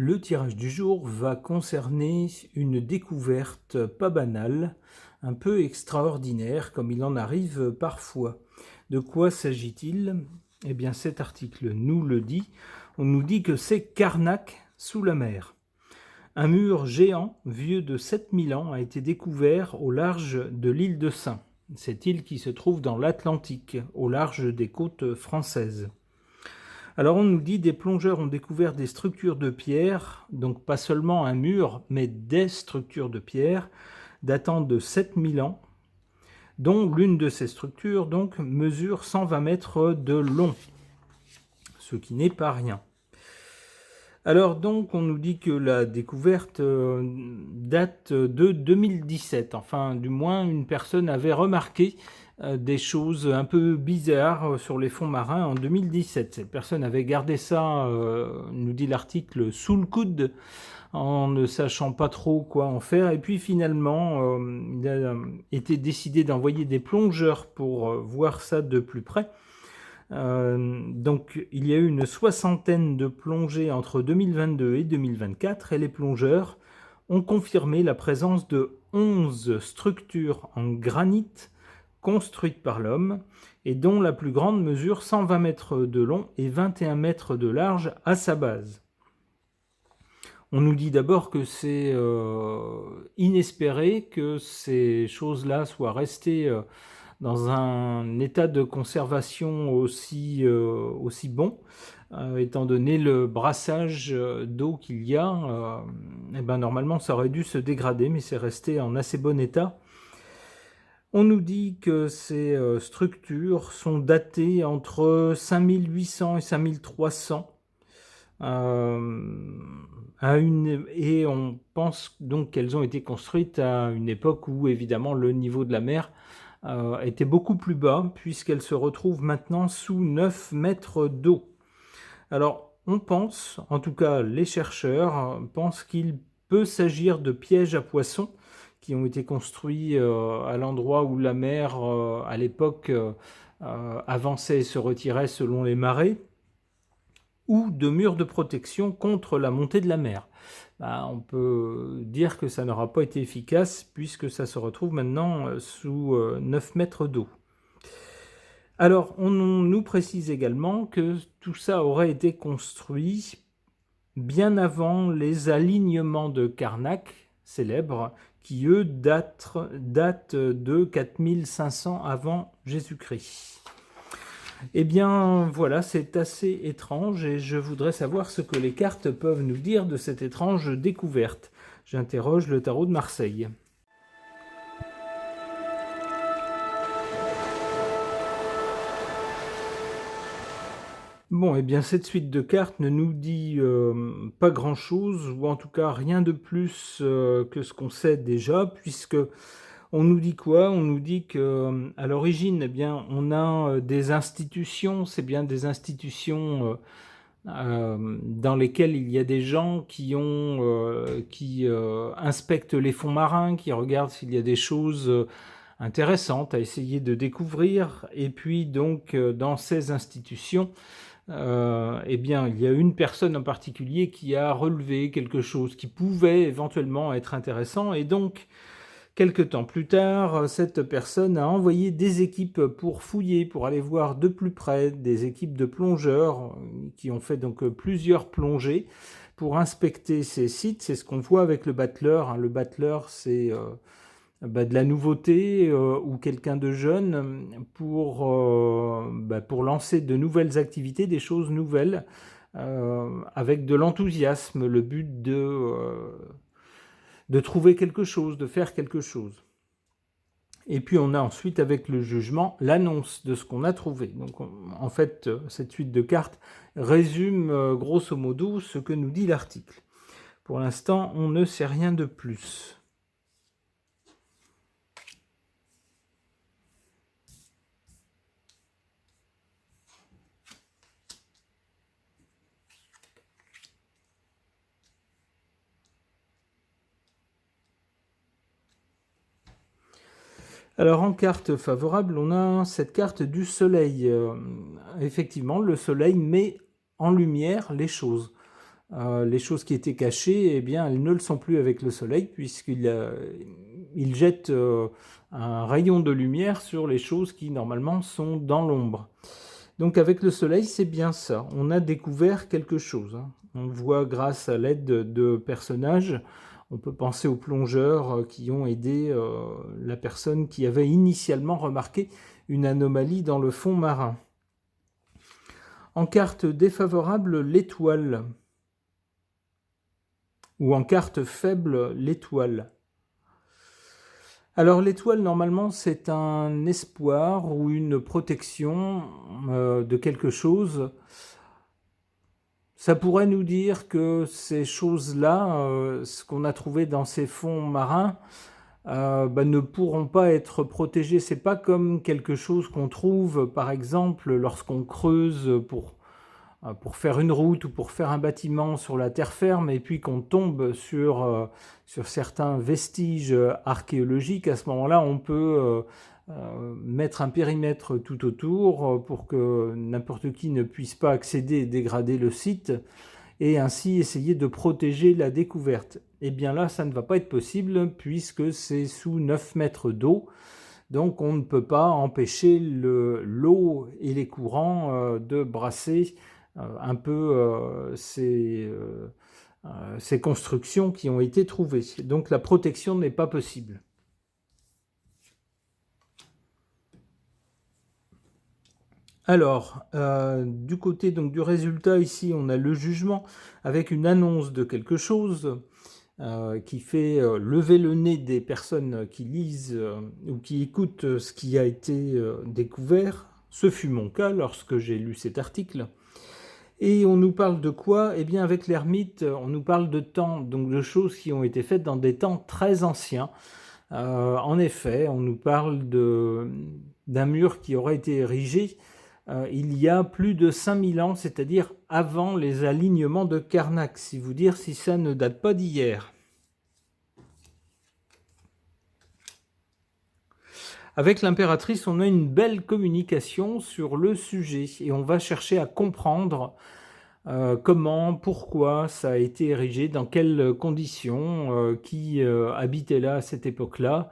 Le tirage du jour va concerner une découverte pas banale, un peu extraordinaire comme il en arrive parfois. De quoi s'agit-il? Eh bien cet article nous le dit. On nous dit que c'est Karnak sous la mer. Un mur géant, vieux de 7000 ans, a été découvert au large de l'île de Sein. Cette île qui se trouve dans l'Atlantique, au large des côtes françaises. Alors on nous dit des plongeurs ont découvert des structures de pierre, donc pas seulement un mur, mais des structures de pierre datant de 7000 ans, dont l'une de ces structures donc mesure 120 mètres de long, ce qui n'est pas rien. Alors donc on nous dit que la découverte date de 2017, enfin du moins une personne avait remarqué des choses un peu bizarres sur les fonds marins en 2017. Cette personne avait gardé ça, nous dit l'article, sous le coude, en ne sachant pas trop quoi en faire. Et puis finalement, il a été décidé d'envoyer des plongeurs pour voir ça de plus près. Donc il y a eu une soixantaine de plongées entre 2022 et 2024 et les plongeurs ont confirmé la présence de 11 structures en granit construites par l'homme et dont la plus grande mesure 120 mètres de long et 21 mètres de large à sa base. On nous dit d'abord que c'est inespéré que ces choses-là soient restées dans un état de conservation aussi bon, étant donné le brassage d'eau qu'il y a, et ben normalement ça aurait dû se dégrader, mais c'est resté en assez bon état. On nous dit que ces structures sont datées entre 5800 et 5300. Et on pense donc qu'elles ont été construites à une époque où évidemment le niveau de la mer était beaucoup plus bas, puisqu'elle se retrouve maintenant sous 9 mètres d'eau. Alors, on pense, en tout cas les chercheurs, pensent qu'il peut s'agir de pièges à poissons qui ont été construits à l'endroit où la mer, à l'époque, avançait et se retirait selon les marées, ou de murs de protection contre la montée de la mer. On peut dire que ça n'aura pas été efficace puisque ça se retrouve maintenant sous 9 mètres d'eau. Alors, on nous précise également que tout ça aurait été construit bien avant les alignements de Karnak, célèbres, qui eux datent de 4500 avant Jésus-Christ. Eh bien, voilà, c'est assez étrange et je voudrais savoir ce que les cartes peuvent nous dire de cette étrange découverte. J'interroge le tarot de Marseille. Bon, eh bien, cette suite de cartes ne nous dit pas grand-chose, ou en tout cas rien de plus que ce qu'on sait déjà, puisque on nous dit quoi? On nous dit que à l'origine, eh bien, on a des institutions, c'est bien des institutions dans lesquelles il y a des gens qui inspectent les fonds marins, qui regardent s'il y a des choses intéressantes à essayer de découvrir. Et puis donc, dans ces institutions, eh bien, il y a une personne en particulier qui a relevé quelque chose qui pouvait éventuellement être intéressant, et donc quelque temps plus tard, cette personne a envoyé des équipes pour fouiller, pour aller voir de plus près, des équipes de plongeurs qui ont fait donc plusieurs plongées pour inspecter ces sites. C'est ce qu'on voit avec le battleur. Le battleur, c'est de la nouveauté ou quelqu'un de jeune pour lancer de nouvelles activités, des choses nouvelles, avec de l'enthousiasme, le but de trouver quelque chose, de faire quelque chose. Et puis on a ensuite avec le jugement l'annonce de ce qu'on a trouvé. Donc en fait, cette suite de cartes résume grosso modo ce que nous dit l'article. Pour l'instant, on ne sait rien de plus. Alors en carte favorable, on a cette carte du soleil. Effectivement, le soleil met en lumière les choses. les choses qui étaient cachées, eh bien, elles ne le sont plus avec le soleil, puisqu'il il jette un rayon de lumière sur les choses qui, normalement, sont dans l'ombre. Donc, avec le soleil, c'est bien ça. On a découvert quelque chose, hein. On voit, grâce à l'aide de personnages, on peut penser aux plongeurs qui ont aidé la personne qui avait initialement remarqué une anomalie dans le fond marin. En carte défavorable, l'étoile. Ou en carte faible, l'étoile. Alors l'étoile, normalement, c'est un espoir ou une protection de quelque chose. Ça pourrait nous dire que ces choses-là, ce qu'on a trouvé dans ces fonds marins, ne pourront pas être protégées. C'est pas comme quelque chose qu'on trouve, par exemple, lorsqu'on creuse pour faire une route ou pour faire un bâtiment sur la terre ferme, et puis qu'on tombe sur certains vestiges archéologiques. À ce moment-là, on peut mettre un périmètre tout autour pour que n'importe qui ne puisse pas accéder et dégrader le site, et ainsi essayer de protéger la découverte. Et bien là, ça ne va pas être possible puisque c'est sous 9 mètres d'eau. Donc on ne peut pas empêcher l'eau et les courants de brasser un peu ces constructions qui ont été trouvées. Donc la protection n'est pas possible. Alors, du côté donc, du résultat, ici, on a le jugement avec une annonce de quelque chose qui fait lever le nez des personnes qui lisent ou qui écoutent ce qui a été découvert. Ce fut mon cas lorsque j'ai lu cet article. Et on nous parle de quoi? Eh bien, avec l'ermite, on nous parle de temps, donc de choses qui ont été faites dans des temps très anciens. En effet, on nous parle d'un mur qui aurait été érigé il y a plus de 5000 ans, c'est-à-dire avant les alignements de Karnak, si vous dire si ça ne date pas d'hier. Avec l'impératrice, on a une belle communication sur le sujet et on va chercher à comprendre comment, pourquoi ça a été érigé, dans quelles conditions, qui habitait là à cette époque-là,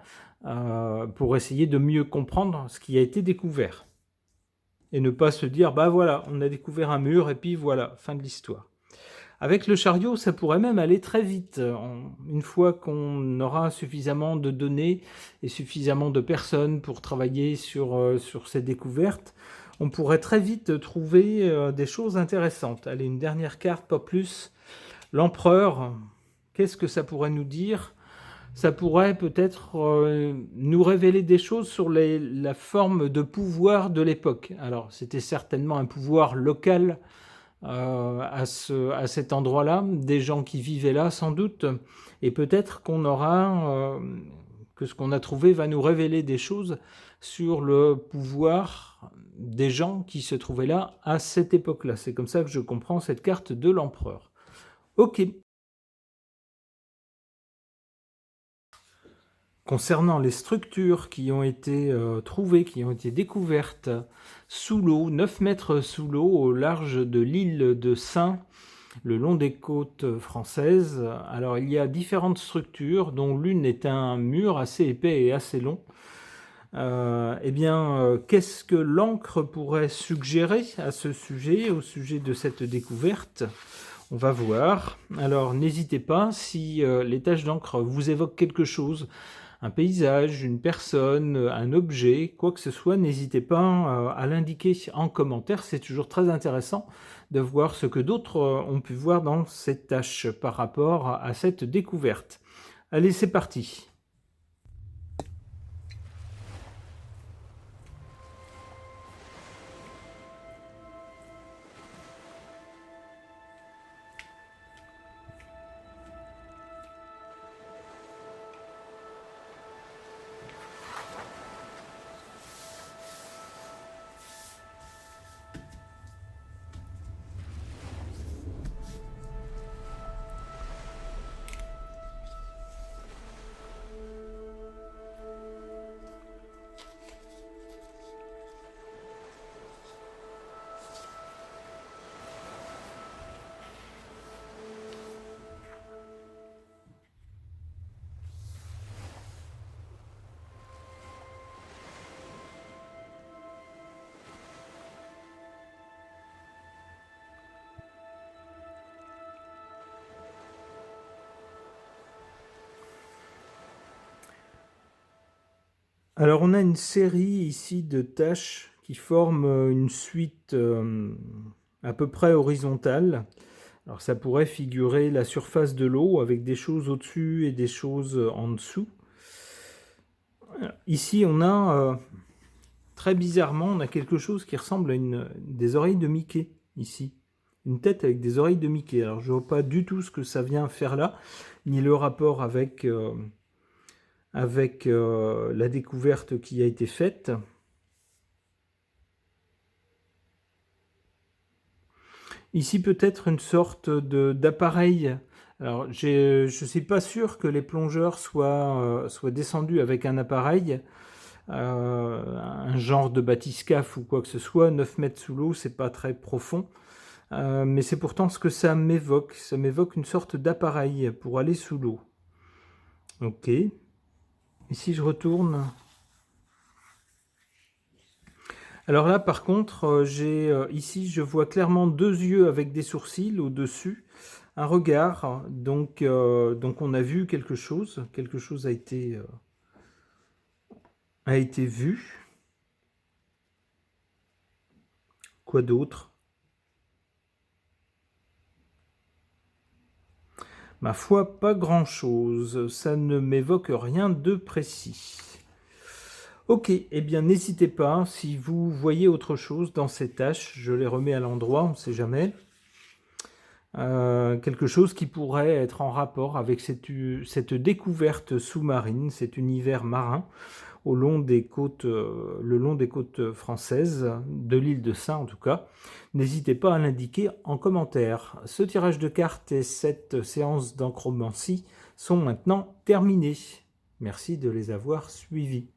pour essayer de mieux comprendre ce qui a été découvert. Et ne pas se dire, bah voilà, on a découvert un mur et puis voilà, fin de l'histoire. Avec le chariot, ça pourrait même aller très vite. Une fois qu'on aura suffisamment de données et suffisamment de personnes pour travailler sur ces découvertes, on pourrait très vite trouver des choses intéressantes. Allez, une dernière carte, pas plus. L'empereur, qu'est-ce que ça pourrait nous dire? Ça pourrait peut-être nous révéler des choses sur la forme de pouvoir de l'époque. Alors, c'était certainement un pouvoir local à cet endroit-là, des gens qui vivaient là sans doute, et peut-être qu'on aura, que ce qu'on a trouvé va nous révéler des choses sur le pouvoir des gens qui se trouvaient là à cette époque-là. C'est comme ça que je comprends cette carte de l'empereur. Ok. Concernant les structures qui ont été trouvées, qui ont été découvertes sous l'eau, 9 mètres sous l'eau, au large de l'île de Sein, le long des côtes françaises. Alors il y a différentes structures, dont l'une est un mur assez épais et assez long. Qu'est-ce que l'encre pourrait suggérer à ce sujet, au sujet de cette découverte? On va voir. Alors n'hésitez pas, si les taches d'encre vous évoquent quelque chose, un paysage, une personne, un objet, quoi que ce soit, n'hésitez pas à l'indiquer en commentaire. C'est toujours très intéressant de voir ce que d'autres ont pu voir dans cette tâche par rapport à cette découverte. Allez, c'est parti. Alors on a une série ici de taches qui forment une suite à peu près horizontale. Alors ça pourrait figurer la surface de l'eau avec des choses au-dessus et des choses en dessous. Ici on a, très bizarrement, on a quelque chose qui ressemble à des oreilles de Mickey, ici. Une tête avec des oreilles de Mickey. Alors je ne vois pas du tout ce que ça vient faire là, ni le rapport avec la découverte qui a été faite. Ici peut-être une sorte d'appareil. Alors je ne suis pas sûr que les plongeurs soient descendus avec un appareil, un genre de bathyscaphe ou quoi que ce soit. 9 mètres sous l'eau, c'est pas très profond. Mais c'est pourtant ce que ça m'évoque. Ça m'évoque une sorte d'appareil pour aller sous l'eau. Ok. Ici je retourne. Alors là, par contre, ici, je vois clairement 2 yeux avec des sourcils au-dessus, un regard. Donc on a vu quelque chose. Quelque chose a été vu. Quoi d'autre? Ma foi, pas grand-chose. Ça ne m'évoque rien de précis. Ok, eh bien n'hésitez pas, si vous voyez autre chose dans ces tâches, je les remets à l'endroit, on ne sait jamais. Quelque chose qui pourrait être en rapport avec cette découverte sous-marine, cet univers marin le long des côtes françaises, de l'île de Sein en tout cas. N'hésitez pas à l'indiquer en commentaire. Ce tirage de cartes et cette séance d'encromancie sont maintenant terminés. Merci de les avoir suivis.